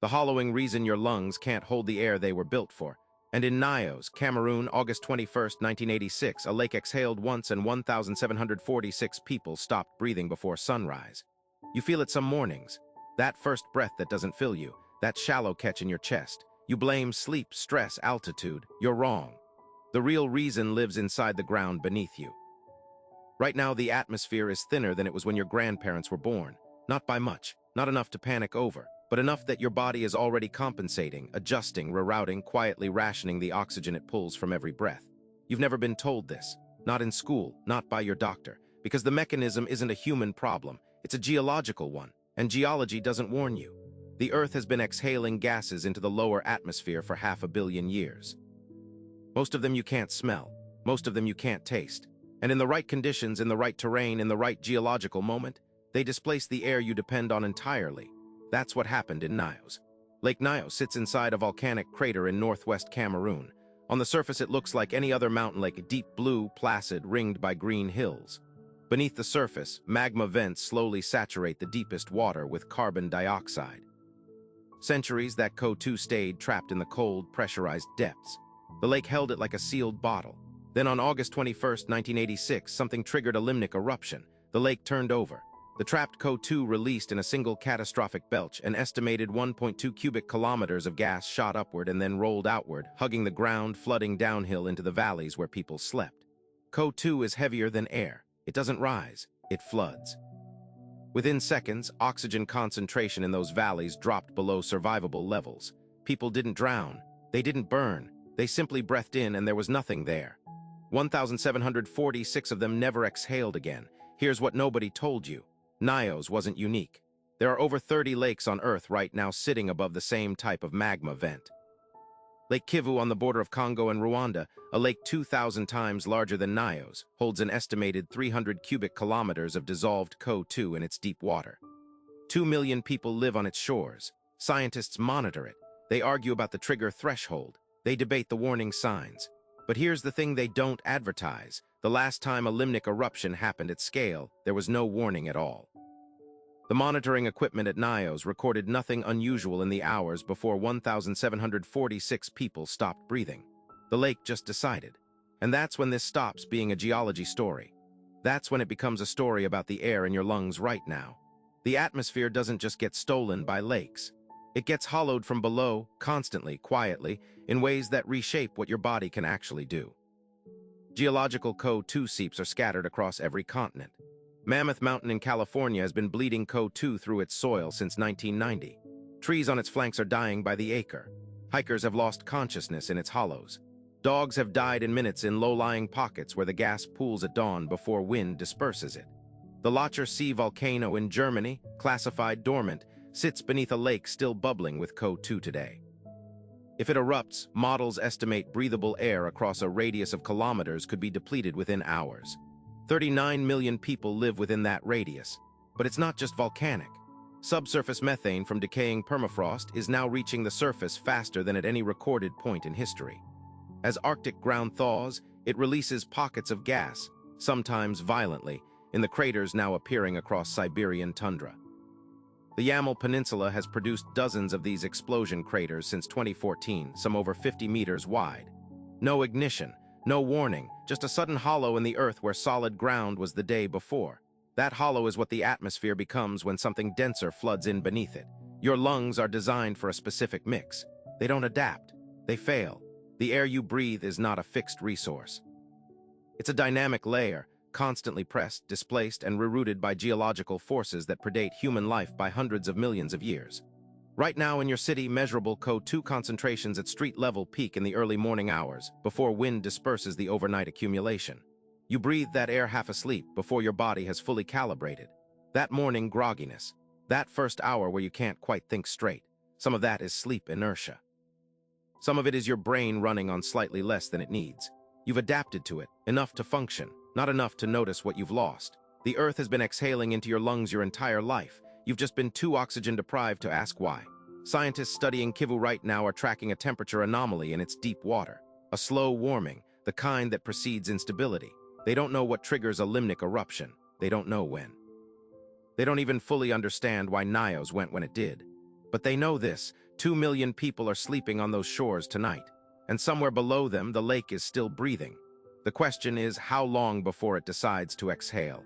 the hollowing reason your lungs can't hold the air they were built for. And in Nyos, Cameroon, August 21, 1986, a lake exhaled once and 1,746 people stopped breathing before sunrise. You feel it some mornings. That first breath that doesn't fill you, that shallow catch in your chest. You blame sleep, stress, altitude. You're wrong. The real reason lives inside the ground beneath you. Right now, the atmosphere is thinner than it was when your grandparents were born. Not by much, not enough to panic over, but enough that your body is already compensating, adjusting, rerouting, quietly rationing the oxygen it pulls from every breath. You've never been told this. Not in school, not by your doctor, because the mechanism isn't a human problem, it's a geological one, and geology doesn't warn you. The Earth has been exhaling gases into the lower atmosphere for 500 million years. Most of them you can't smell, most of them you can't taste, and in the right conditions, in the right terrain, in the right geological moment, they displace the air you depend on entirely. That's what happened in Nyos. Lake Nyos sits inside a volcanic crater in northwest Cameroon. On the surface it looks like any other mountain lake, deep blue, placid, ringed by green hills. Beneath the surface, magma vents slowly saturate the deepest water with carbon dioxide. Centuries that CO2 stayed trapped in the cold, pressurized depths. The lake held it like a sealed bottle. Then on August 21, 1986, something triggered a limnic eruption. The lake turned over. The trapped CO2 released in a single catastrophic belch. An estimated 1.2 cubic kilometers of gas shot upward and then rolled outward, hugging the ground, flooding downhill into the valleys where people slept. CO2 is heavier than air. It doesn't rise, it floods. Within seconds, oxygen concentration in those valleys dropped below survivable levels. People didn't drown, they didn't burn, they simply breathed in and there was nothing there. 1,746 of them never exhaled again. Here's what nobody told you. Nyos wasn't unique. There are over 30 lakes on Earth right now sitting above the same type of magma vent. Lake Kivu on the border of Congo and Rwanda, a lake 2,000 times larger than Nyos, holds an estimated 300 cubic kilometers of dissolved CO2 in its deep water. 2 million people live on its shores. Scientists monitor it. They argue about the trigger threshold. They debate the warning signs. But here's the thing they don't advertise. The last time a limnic eruption happened at scale, there was no warning at all. The monitoring equipment at Nyos recorded nothing unusual in the hours before 1,746 people stopped breathing. The lake just decided. And that's when this stops being a geology story. That's when it becomes a story about the air in your lungs right now. The atmosphere doesn't just get stolen by lakes. It gets hollowed from below, constantly, quietly, in ways that reshape what your body can actually do. Geological CO2 seeps are scattered across every continent. Mammoth Mountain in California has been bleeding CO2 through its soil since 1990. Trees on its flanks are dying by the acre. Hikers have lost consciousness in its hollows. Dogs have died in minutes in low-lying pockets where the gas pools at dawn before wind disperses it. The Locher Sea volcano in Germany, classified dormant, sits beneath a lake still bubbling with CO2 today. If it erupts, models estimate breathable air across a radius of kilometers could be depleted within hours. 39 million people live within that radius. But it's not just volcanic. Subsurface methane from decaying permafrost is now reaching the surface faster than at any recorded point in history. As Arctic ground thaws, it releases pockets of gas, sometimes violently, in the craters now appearing across Siberian tundra. The Yamal Peninsula has produced dozens of these explosion craters since 2014, some over 50 meters wide. No ignition, no warning, just a sudden hollow in the earth where solid ground was the day before. That hollow is what the atmosphere becomes when something denser floods in beneath it. Your lungs are designed for a specific mix. They don't adapt. They fail. The air you breathe is not a fixed resource. It's a dynamic layer, constantly pressed, displaced, and rerouted by geological forces that predate human life by hundreds of millions of years. Right now in your city, measurable CO2 concentrations at street level peak in the early morning hours, before wind disperses the overnight accumulation. You breathe that air half asleep before your body has fully calibrated. That morning grogginess, that first hour where you can't quite think straight, some of that is sleep inertia. Some of it is your brain running on slightly less than it needs. You've adapted to it, enough to function, not enough to notice what you've lost. The earth has been exhaling into your lungs your entire life. You've just been too oxygen deprived to ask why. Scientists studying Kivu right now are tracking a temperature anomaly in its deep water. A slow warming, the kind that precedes instability. They don't know what triggers a limnic eruption. They don't know when. They don't even fully understand why Nyos went when it did. But they know this: 2 million people are sleeping on those shores tonight, and somewhere below them the lake is still breathing. The question is how long before it decides to exhale.